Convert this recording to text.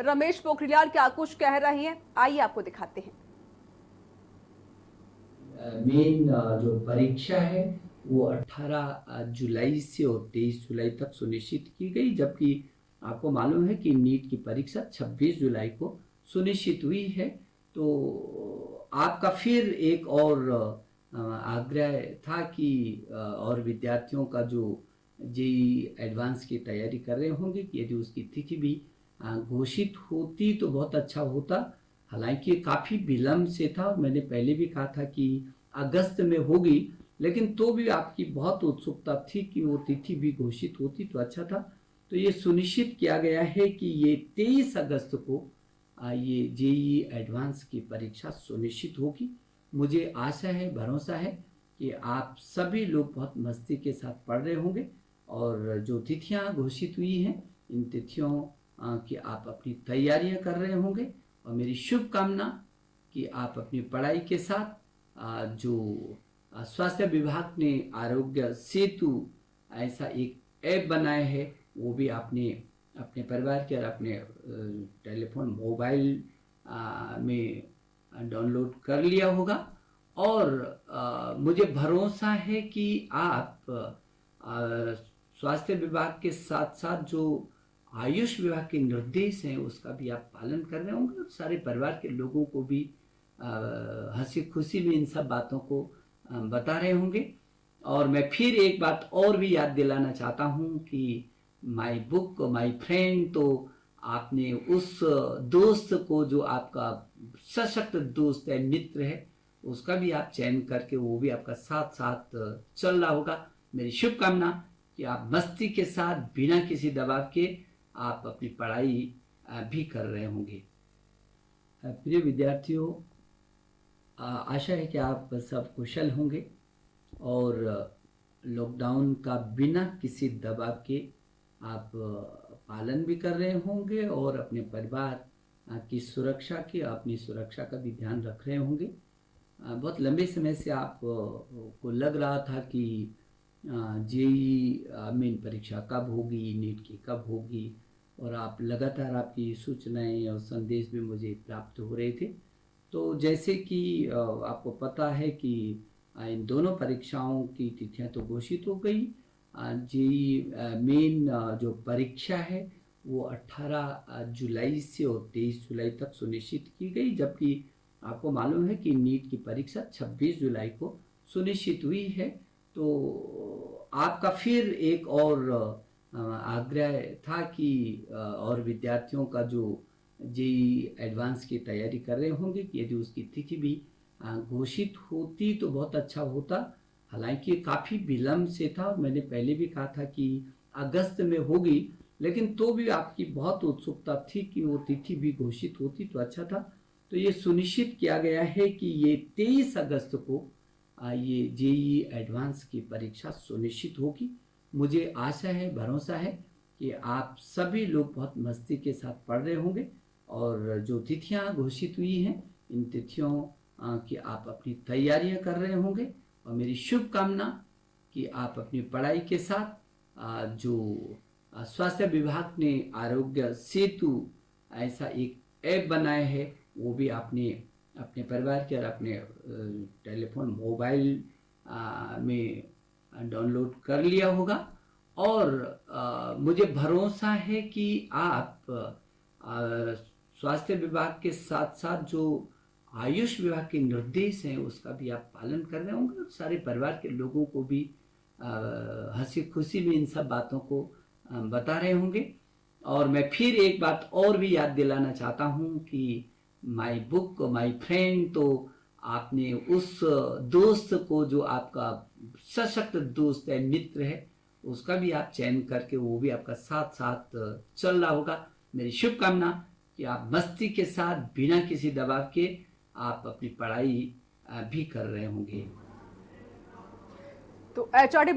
रमेश पोखरियाल क्या कुछ कह रहे हैं, आइए आपको दिखाते हैं। मेन जो परीक्षा है वो 18 जुलाई से और 23 जुलाई तक सुनिश्चित की गई, जबकि आपको मालूम है कि नीट की परीक्षा 26 जुलाई को सुनिश्चित हुई है। तो आपका फिर एक और आग्रह था कि और विद्यार्थियों का जो जेई एडवांस की तैयारी कर रहे होंगे कि यदि उसकी तिथि भी घोषित होती तो बहुत अच्छा होता। हालांकि काफ़ी विलम्ब से था, मैंने पहले भी कहा था कि अगस्त में होगी, लेकिन तो भी आपकी बहुत उत्सुकता थी कि वो तिथि भी घोषित होती तो अच्छा था। तो ये सुनिश्चित किया गया है कि ये 23 अगस्त को ये जेई एडवांस की परीक्षा सुनिश्चित होगी। मुझे आशा है, भरोसा है कि आप सभी लोग बहुत मस्ती के साथ पढ़ रहे होंगे और जो तिथियां घोषित हुई हैं इन तिथियों की आप अपनी तैयारियां कर रहे होंगे। और मेरी शुभकामना कि आप अपनी पढ़ाई के साथ जो स्वास्थ्य विभाग ने आरोग्य सेतु ऐसा एक ऐप बनाया है वो भी आपने अपने परिवार के और अपने टेलीफोन मोबाइल में डाउनलोड कर लिया होगा। और मुझे भरोसा है कि आप स्वास्थ्य विभाग के साथ साथ जो आयुष विभाग के निर्देश हैं उसका भी आप पालन कर रहे होंगे और सारे परिवार के लोगों को भी हंसी खुशी में इन सब बातों को बता रहे होंगे। और मैं फिर एक बात और भी याद दिलाना चाहता हूँ कि माय बुक माय फ्रेंड, तो आपने उस दोस्त को जो आपका सशक्त दोस्त है, मित्र है, उसका भी आप चयन करके वो भी आपका साथ साथ चल रहा होगा। मेरी शुभकामना कि आप मस्ती के साथ बिना किसी दबाव के आप अपनी पढ़ाई भी कर रहे होंगे। प्रिय विद्यार्थियों, आशा है कि आप सब कुशल होंगे और लॉकडाउन का बिना किसी दबाव के आप पालन भी कर रहे होंगे और अपने परिवार की सुरक्षा की, अपनी सुरक्षा का भी ध्यान रख रहे होंगे। बहुत लंबे समय से आप को लग रहा था कि जेई मेन परीक्षा कब होगी, नीट की कब होगी, और आप लगातार आपकी सूचनाएं और संदेश भी मुझे प्राप्त हो रहे थे। तो जैसे कि आपको पता है कि इन दोनों परीक्षाओं की तिथियां तो घोषित हो गई। जेई मेन जो परीक्षा है वो 18 जुलाई से और 23 जुलाई तक सुनिश्चित की गई, जबकि आपको मालूम है कि नीट की परीक्षा 26 जुलाई को सुनिश्चित हुई है। तो आपका फिर एक और आग्रह था कि और विद्यार्थियों का जो जेई एडवांस की तैयारी कर रहे होंगे कि यदि उसकी तिथि भी घोषित होती तो बहुत अच्छा होता। हालांकि काफ़ी विलम्ब से था, मैंने पहले भी कहा था कि अगस्त में होगी, लेकिन तो भी आपकी बहुत उत्सुकता थी कि वो तिथि भी घोषित होती तो अच्छा था। तो ये सुनिश्चित किया गया है कि ये 23 अगस्त को ये जेई एडवांस की परीक्षा सुनिश्चित होगी। मुझे आशा है, भरोसा है कि आप सभी लोग बहुत मस्ती के साथ पढ़ रहे होंगे और जो तिथियां घोषित हुई हैं इन तिथियों की आप अपनी तैयारियां कर रहे होंगे। और मेरी शुभकामना कि आप अपनी पढ़ाई के साथ जो स्वास्थ्य विभाग ने आरोग्य सेतु ऐसा एक ऐप बनाया है वो भी आपने अपने परिवार के और अपने टेलीफोन मोबाइल में डाउनलोड कर लिया होगा। और मुझे भरोसा है कि आप स्वास्थ्य विभाग के साथ साथ जो आयुष विभाग के निर्देश हैं उसका भी आप पालन कर रहे होंगे और सारे परिवार के लोगों को भी हंसी खुशी में इन सब बातों को बता रहे होंगे। और मैं फिर एक बात और भी याद दिलाना चाहता हूँ कि माय बुक माय फ्रेंड, तो आपने उस दोस्त को जो आपका सशक्त दोस्त है, मित्र है, उसका भी आप चयन करके वो भी आपका साथ साथ चल रहा होगा। मेरी शुभकामना कि आप मस्ती के साथ बिना किसी दबाव के आप अपनी पढ़ाई भी कर रहे होंगे। तो एचआरडी